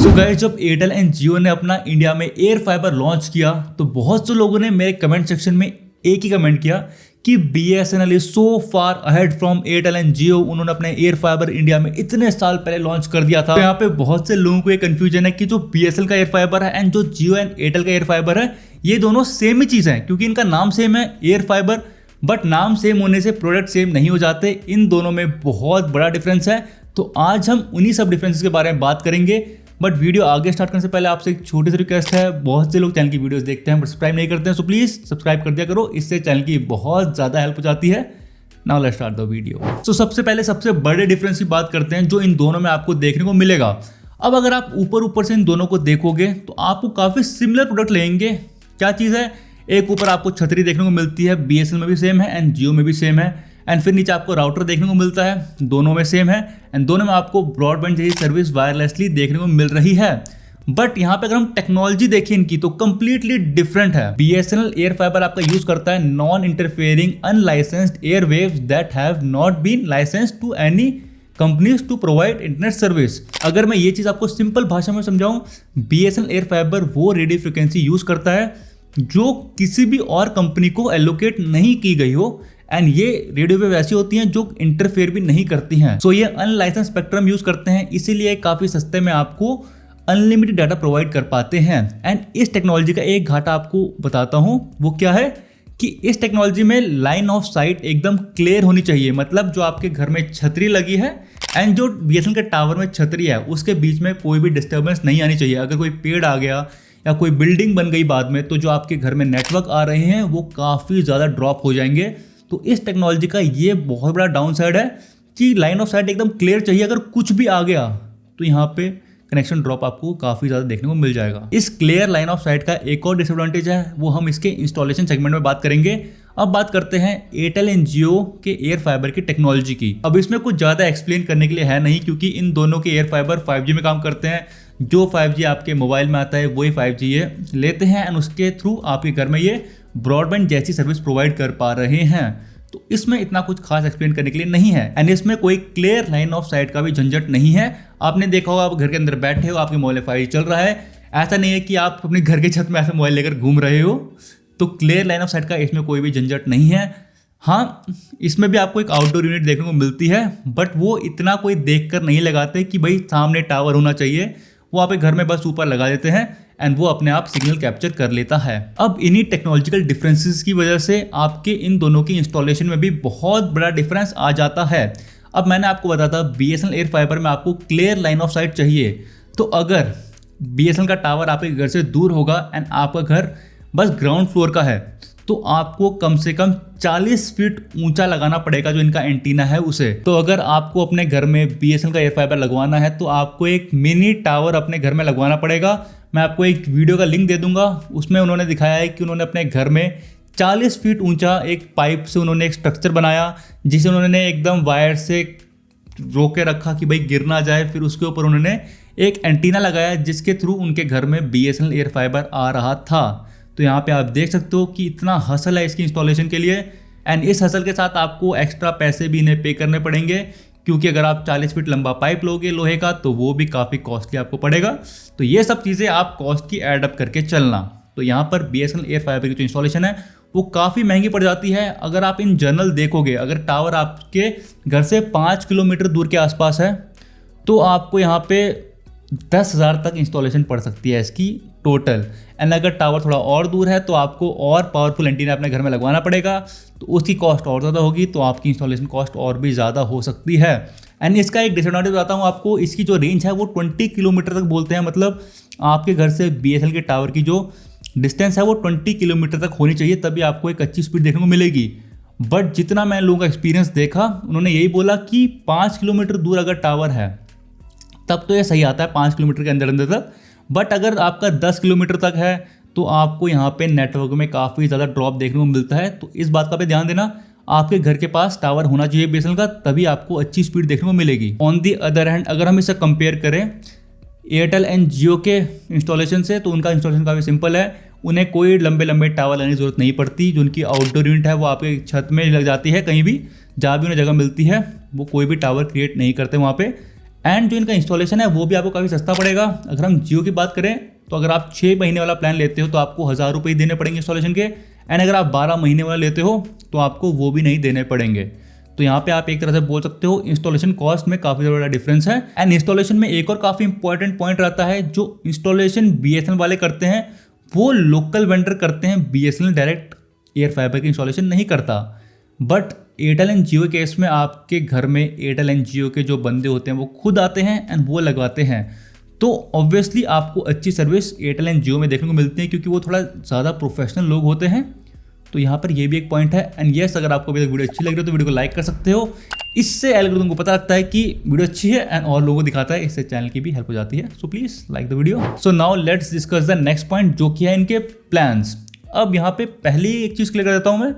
So guys, जब Airtel and जियो ने अपना इंडिया में एयर फाइबर लॉन्च किया तो बहुत से लोगों ने मेरे कमेंट सेक्शन में एक ही कमेंट किया कि BSNL is so far ahead from Airtel and Jio. उन्होंने अपने एयर फाइबर इंडिया में इतने साल पहले लॉन्च कर दिया था। तो यहाँ पे बहुत से लोगों को ये कंफ्यूजन है कि जो BSNL का एयर फाइबर है एंड जो जियो एंड एयरटेल का एयर फाइबर है, ये दोनों सेम ही चीज़ है, क्योंकि इनका नाम सेम है एयर फाइबर, बट नाम सेम होने से प्रोडक्ट सेम नहीं हो जाते। इन दोनों में बहुत बड़ा डिफरेंस है। तो आज हम उन्हीं सब डिफरेंसेस के बारे में बात करेंगे। बट वीडियो आगे स्टार्ट करने से पहले आपसे एक छोटी सी रिक्वेस्ट है, बहुत से लोग चैनल की वीडियोस देखते हैं बट सब्सक्राइब नहीं करते हैं, सो प्लीज़ सब्सक्राइब कर दिया करो, इससे चैनल की बहुत ज़्यादा हेल्प हो जाती है। Now let's start the video. So सबसे पहले सबसे बड़े डिफरेंस की बात करते हैं जो इन दोनों में आपको देखने को मिलेगा। अब अगर आप ऊपर से इन दोनों को देखोगे तो आपको काफ़ी सिमिलर प्रोडक्ट लेंगे। क्या चीज़ है, एक ऊपर आपको छतरी देखने को मिलती है, BSNL में भी सेम है एंड जियो में भी सेम है, एंड फिर नीचे आपको राउटर देखने को मिलता है, दोनों में सेम है, एंड दोनों में आपको ब्रॉडबैंड जैसी सर्विस वायरलेसली देखने को मिल रही है। बट यहाँ पे अगर हम टेक्नोलॉजी देखें इनकी तो कंप्लीटली डिफरेंट है। BSNL एयर फाइबर आपका यूज करता है non interfering unlicensed airwaves that have not been licensed to any companies to provide internet service. अगर मैं ये चीज आपको सिंपल भाषा में समझाऊं, BSNL एयर फाइबर वो रेडियो फ्रिक्वेंसी यूज करता है जो किसी भी और कंपनी को एलोकेट नहीं की गई हो, एंड ये रेडियो वेव ऐसी होती हैं जो इंटरफेयर भी नहीं करती हैं। सो ये अनलाइसेंस स्पेक्ट्रम यूज करते हैं, इसीलिए काफी सस्ते में आपको अनलिमिटेड डाटा प्रोवाइड कर पाते हैं। एंड इस टेक्नोलॉजी का एक घाटा आपको बताता हूं, वो क्या है कि इस टेक्नोलॉजी में लाइन ऑफ साइट एकदम क्लियर होनी चाहिए। मतलब जो आपके घर में छतरी लगी है एंड जो BSNL के टावर में छतरी है, उसके बीच में कोई भी डिस्टर्बेंस नहीं आनी चाहिए। अगर कोई पेड़ आ गया या कोई बिल्डिंग बन गई बाद में, तो जो आपके घर में नेटवर्क आ रहे हैं वो काफ़ी ज़्यादा ड्रॉप हो जाएंगे। तो इस टेक्नोलॉजी का ये बहुत बड़ा डाउन साइड है कि लाइन ऑफ साइट एकदम क्लियर चाहिए। अगर कुछ भी आ गया तो यहाँ पे कनेक्शन ड्रॉप आपको काफ़ी ज़्यादा देखने को मिल जाएगा। इस क्लियर लाइन ऑफ साइट का एक और डिसएडवांटेज है, वो हम इसके इंस्टॉलेशन सेगमेंट में बात करेंगे। अब बात करते हैं एयरटेल एंड जियो के एयर फाइबर की टेक्नोलॉजी की। अब इसमें कुछ ज़्यादा एक्सप्लेन करने के लिए है नहीं, क्योंकि इन दोनों के एयर फाइबर 5G में काम करते हैं। जो 5G आपके मोबाइल में आता है वही 5G ये लेते हैं, एंड उसके थ्रू आपके घर में ये ब्रॉडबैंड जैसी सर्विस प्रोवाइड कर पा रहे हैं। तो इसमें इतना कुछ खास एक्सप्लेन करने के लिए नहीं है, एंड इसमें कोई क्लियर लाइन ऑफ साइट का भी झंझट नहीं है। आपने देखा होगा, आप घर के अंदर बैठे हो, आपके मोबाइल में 5G चल रहा है, ऐसा नहीं है कि आप अपने घर के छत में ऐसा मोबाइल लेकर घूम रहे हो। तो क्लियर लाइन ऑफ साइट का इसमें कोई भी झंझट नहीं है। हाँ, इसमें भी आपको एक आउटडोर यूनिट देखने को मिलती है, बट वो इतना कोई देख कर नहीं लगाते कि भाई सामने टावर होना चाहिए। वो आपके घर में बस ऊपर लगा देते हैं एंड वो अपने आप सिग्नल कैप्चर कर लेता है। अब इन्हीं टेक्नोलॉजिकल डिफरेंसेस की वजह से आपके इन दोनों की इंस्टॉलेशन में भी बहुत बड़ा डिफरेंस आ जाता है। अब मैंने आपको बताया था BSNL एयर फाइबर में आपको क्लियर लाइन ऑफ साइट चाहिए। तो अगर BSNL का टावर आपके घर से दूर होगा एंड आपका घर बस ग्राउंड फ्लोर का है, तो आपको कम से कम 40 फीट ऊंचा लगाना पड़ेगा जो इनका एंटीना है उसे। तो अगर आपको अपने घर में BSNL का एयर फाइबर लगवाना है तो आपको एक मिनी टावर अपने घर में लगवाना पड़ेगा। मैं आपको एक वीडियो का लिंक दे दूंगा, उसमें उन्होंने दिखाया है कि उन्होंने अपने घर में 40 फीट ऊंचा एक पाइप से उन्होंने एक स्ट्रक्चर बनाया, जिसे उन्होंने एकदम वायर से रोके रखा कि भाई गिर ना जाए। फिर उसके ऊपर उन्होंने एक एंटीना लगाया जिसके थ्रू उनके घर में BSNL एयर फाइबर आ रहा था। तो यहाँ पे आप देख सकते हो कि इतना हसल है इसकी इंस्टॉलेशन के लिए, एंड इस हसल के साथ आपको एक्स्ट्रा पैसे भी इन्हें पे करने पड़ेंगे, क्योंकि अगर आप 40 फीट लंबा पाइप लोगे लोहे का तो वो भी काफ़ी कॉस्टली आपको पड़ेगा। तो ये सब चीज़ें आप कॉस्ट की ऐड अप करके चलना। तो यहाँ पर BSNL एयर फाइबर की जो इंस्टॉलेशन है वो काफ़ी महंगी पड़ जाती है। अगर आप इन जनरल देखोगे, अगर टावर आपके घर से 5 किलोमीटर दूर के आसपास है तो आपको यहाँ पे 10,000 तक इंस्टॉलेशन पड़ सकती है इसकी टोटल। एंड अगर टावर थोड़ा और दूर है तो आपको और पावरफुल एंटीना अपने घर में लगवाना पड़ेगा, तो उसकी कॉस्ट और ज़्यादा होगी, तो आपकी इंस्टॉलेशन कॉस्ट और भी ज़्यादा हो सकती है। एंड इसका एक डिसएडवांटेज बताता हूँ आपको, इसकी जो रेंज है वो 20 किलोमीटर तक बोलते हैं। मतलब आपके घर से BSNL के टावर की जो डिस्टेंस है वो 20 किलोमीटर तक होनी चाहिए, तभी आपको एक अच्छी स्पीड देखने को मिलेगी। बट जितना मैं लोगों का एक्सपीरियंस देखा, उन्होंने यही बोला कि 5 किलोमीटर दूर अगर टावर है तब तो ये सही आता है 5 किलोमीटर के अंदर अंदर तक। बट अगर आपका 10 किलोमीटर तक है तो आपको यहाँ पे नेटवर्क में काफ़ी ज़्यादा ड्रॉप देखने को मिलता है। तो इस बात का भी ध्यान देना, आपके घर के पास टावर होना चाहिए BSNL का, तभी आपको अच्छी स्पीड देखने को मिलेगी। ऑन दी अदर हैंड अगर हम इसे कंपेयर करें एयरटेल एंड जियो के इंस्टॉलेशन से, तो उनका इंस्टॉलेशन काफ़ी सिंपल है। उन्हें कोई लंबे लंबे टावर लगाने की जरूरत नहीं पड़ती। जो उनकी आउटडोर यूनिट है वो आपके छत में लग जाती है, कहीं भी जहाँ भी उन्हें जगह मिलती है वो कोई भी टावर क्रिएट नहीं करते वहाँ पे। एंड जो इनका इंस्टॉलेशन है वो भी आपको काफ़ी सस्ता पड़ेगा। अगर हम जियो की बात करें तो अगर आप 6 महीने वाला प्लान लेते हो तो आपको 1000 रुपये देने पड़ेंगे इंस्टॉलेशन के, एंड अगर आप 12 महीने वाला लेते हो तो आपको वो भी नहीं देने पड़ेंगे। तो यहाँ पे आप एक तरह से बोल सकते हो इंस्टॉलेशन कॉस्ट में काफ़ी बड़ा डिफरेंस है। एंड इंस्टॉलेशन में एक और काफ़ी इंपॉर्टेंट पॉइंट रहता है, जो इंस्टॉलेशन BSNL वाले करते हैं वो लोकल वेंडर करते हैं, BSNL डायरेक्ट एयर फाइबर की इंस्टॉलेशन नहीं करता। बट एयरटेल एंड जियो के केस में आपके घर में एयरटेल एंड जियो के जो बंदे होते हैं वो खुद आते हैं एंड वो लगवाते हैं। तो ऑब्वियसली आपको अच्छी सर्विस एयरटेल एंड जियो में देखने को मिलती है क्योंकि वो थोड़ा ज़्यादा प्रोफेशनल लोग होते हैं। तो यहाँ पर ये भी एक पॉइंट है। एंड यस, अगर आपको अभी तक वीडियो अच्छी लग रही है तो वीडियो को लाइक कर सकते हो। इससे एल्गोरिथम को पता लगता है कि वीडियो अच्छी है एंड और लोगों को दिखाता है, इससे चैनल की भी हेल्प हो जाती है। So please like the video. So now let's discuss the next point, जो कि है इनके प्लान्स। अब यहाँ पे पहली एक चीज़ क्लियर कर देता हूँ मैं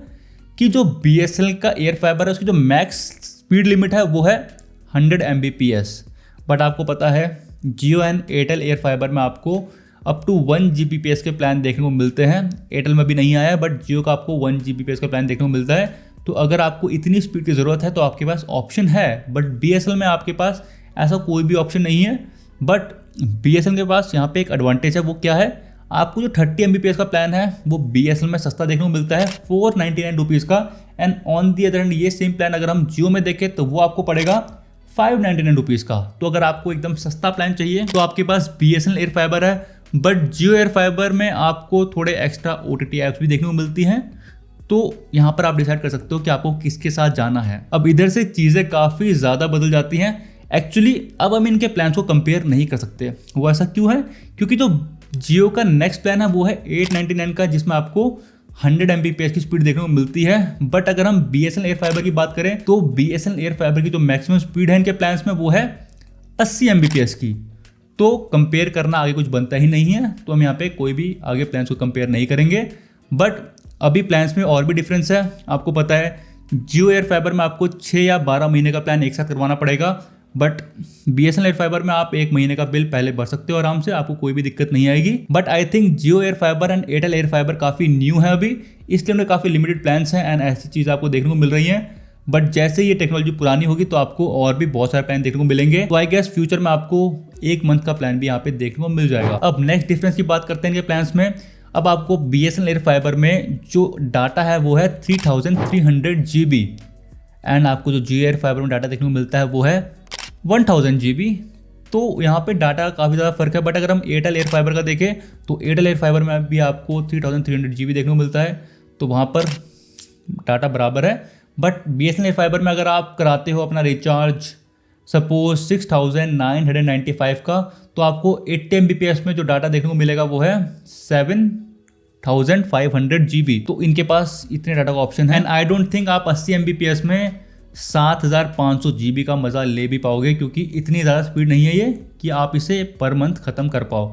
कि जो BSNL का एयर फाइबर है उसकी जो मैक्स स्पीड लिमिट है वो है 100 Mbps। बट आपको पता है जियो एंड एयरटेल एयर फाइबर में आपको अप टू 1 Gbps के प्लान देखने को मिलते हैं। एयरटेल में भी नहीं आया बट जियो का आपको 1 Gbps का प्लान देखने को मिलता है। तो अगर आपको इतनी स्पीड की ज़रूरत है तो आपके पास ऑप्शन है, बट BSNL में आपके पास ऐसा कोई भी ऑप्शन नहीं है। बट BSNL के पास यहाँ पे एक एडवांटेज है, वो क्या है, आपको जो 30 Mbps का प्लान है वो BSNL में सस्ता देखने को मिलता है 499 रुपीज़ का। And on the other hand ये सेम प्लान अगर हम जियो में देखें तो वो आपको पड़ेगा 599 रुपीज़ का। तो अगर आपको एकदम सस्ता प्लान चाहिए तो आपके पास BSNL एयर फाइबर है, बट जियो एयर फाइबर में आपको थोड़े एक्स्ट्रा OTT ऐप्स भी देखने को मिलती हैं। तो यहाँ पर आप डिसाइड कर सकते हो कि आपको किसके साथ जाना है। अब इधर से चीज़ें काफ़ी ज़्यादा बदल जाती हैं। एक्चुअली अब हम इनके प्लान्स को कंपेयर नहीं कर सकते। वो ऐसा क्यों है, क्योंकि जो जियो का नेक्स्ट प्लान है वो है 899 का, जिसमें आपको 100 Mbps की स्पीड देखने को मिलती है। बट अगर हम BSNL एयर फाइबर की बात करें तो BSNL एयर फाइबर की जो मैक्सिमम स्पीड है इनके प्लान्स में वो है 80 Mbps की। तो कंपेयर करना आगे कुछ बनता ही नहीं है, तो हम यहाँ पे कोई भी आगे प्लान्स को कंपेयर नहीं करेंगे। बट अभी प्लान्स में और भी डिफरेंस है। आपको पता है जियो एयर फाइबर में आपको 6 या 12 महीने का प्लान एक साथ करवाना पड़ेगा, बट BSNL एयर फाइबर में आप 1 महीने का बिल पहले भर सकते हो आराम से, आपको कोई भी दिक्कत नहीं आएगी। But I think Jio air fibre and Airtel air fibre काफ़ी न्यू है अभी, इसलिए उनके काफ़ी लिमिटेड प्लान्स हैं एंड ऐसी चीज़ आपको देखने को मिल रही हैं। बट जैसे ये टेक्नोलॉजी पुरानी होगी तो आपको और भी बहुत सारे प्लान देखने को मिलेंगे। तो आई गेस फ्यूचर में आपको 1 मंथ का प्लान भी यहाँ पे देखने को मिल जाएगा। अब नेक्स्ट डिफरेंस की बात करते हैं इनके प्लान्स में। अब आपको BSNL एयर फाइबर में जो डाटा है वो है 3300 GB, एंड आपको जो जियो एयर फाइबर में डाटा देखने को मिलता है वो है 1000 GB। तो यहाँ पे डाटा का काफ़ी ज़्यादा फर्क है। बट अगर हम एयरटेल एयर फाइबर का देखें तो एयरटेल एयर फाइबर में भी आपको 3300 GB देखने को मिलता है, तो वहाँ पर डाटा बराबर है। बट BSNL एयर फाइबर में अगर आप कराते हो अपना रिचार्ज सपोज 6995 का, तो आपको 80 Mbps में जो डाटा देखने को मिलेगा वो है 7500 GB। तो इनके पास इतने डाटा का ऑप्शन है। एंड आई डोंट थिंक आप 80 Mbps में 7500 GB का मज़ा ले भी पाओगे, क्योंकि इतनी ज़्यादा स्पीड नहीं है ये कि आप इसे पर मंथ ख़त्म कर पाओ।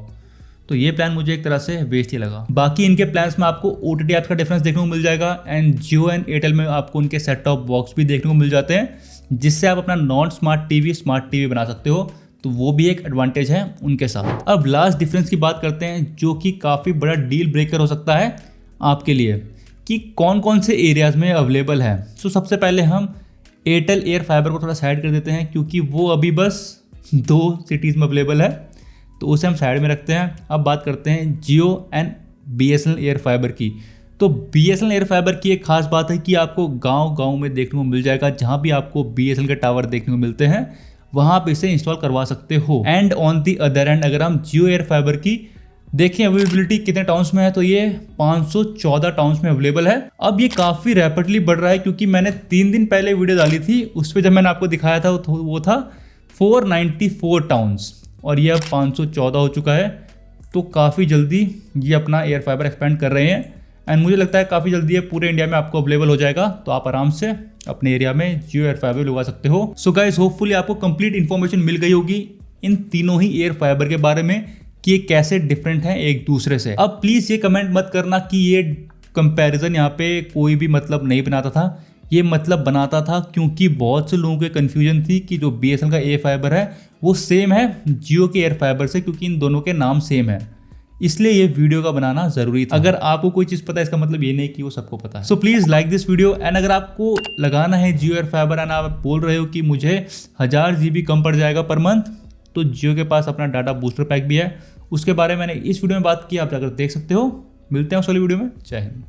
तो ये प्लान मुझे एक तरह से वेस्ट ही लगा। बाकी इनके प्लान्स में आपको OTT ऐप्स का डिफरेंस देखने को मिल जाएगा, एंड जियो एंड एयरटेल में आपको उनके सेट टॉप बॉक्स भी देखने को मिल जाते हैं, जिससे आप अपना non smart TV smart TV बना सकते हो। तो वो भी एक एडवांटेज है उनके साथ। अब लास्ट डिफरेंस की बात करते हैं, जो कि काफ़ी बड़ा डील ब्रेकर हो सकता है आपके लिए, कि कौन कौन से एरियाज़ में अवेलेबल है। सो सबसे पहले हम एयरटेल एयर फाइबर को थोड़ा साइड कर देते हैं, क्योंकि वो अभी बस 2 सिटीज़ में अवेलेबल है, तो उसे हम साइड में रखते हैं। अब बात करते हैं जियो एंड BSNL एयर फाइबर की। तो BSNL एयर फाइबर की एक खास बात है कि आपको गांव-गांव में देखने को मिल जाएगा। जहां भी आपको BSNL के टावर देखने को मिलते हैं वहां आप इसे इंस्टॉल करवा सकते हो। And on the other and अगर हम जियो एयर फाइबर की देखें अवेलेबिलिटी कितने टाउन्स में है, तो ये 514 टाउन्स में अवेलेबल है। अब ये काफ़ी रैपिडली बढ़ रहा है, क्योंकि मैंने 3 दिन पहले वीडियो डाली थी, उस पर जब मैंने आपको दिखाया था वो था 494 टाउन्स, और ये अब 514 हो चुका है। तो काफ़ी जल्दी ये अपना एयर फाइबर एक्सपेंड कर रहे हैं, एंड मुझे लगता है काफ़ी जल्दी ये पूरे इंडिया में आपको अवेलेबल हो जाएगा। तो आप आराम से अपने एरिया में जियो एयर फाइबर लगा सकते हो। सो गाइस, होपफुली आपको कंप्लीट इन्फॉर्मेशन मिल गई होगी इन तीनों ही एयर फाइबर के बारे में, कि ये कैसे डिफरेंट हैं एक दूसरे से। अब प्लीज़ ये कमेंट मत करना कि ये कंपैरिजन यहाँ पे कोई भी मतलब नहीं बनाता था। ये मतलब बनाता था क्योंकि बहुत से लोगों के कन्फ्यूजन थी कि जो BSNL का एयर फाइबर है वो सेम है जियो के एयर फाइबर से, क्योंकि इन दोनों के नाम सेम है। इसलिए ये वीडियो का बनाना जरूरी था। अगर आपको कोई चीज पता है इसका मतलब ये नहीं कि वो सबको पता है। So please like this video and अगर आपको लगाना है जियो एयर फाइबर एंड आप बोल रहे हो कि मुझे 1000 GB कम पड़ जाएगा पर मंथ, तो जियो के पास अपना डाटा बूस्टर पैक भी है, उसके बारे में मैंने इस वीडियो में बात की, आप जाकर देख सकते हो। मिलते हैं उस वाली वीडियो में। जय हिंद।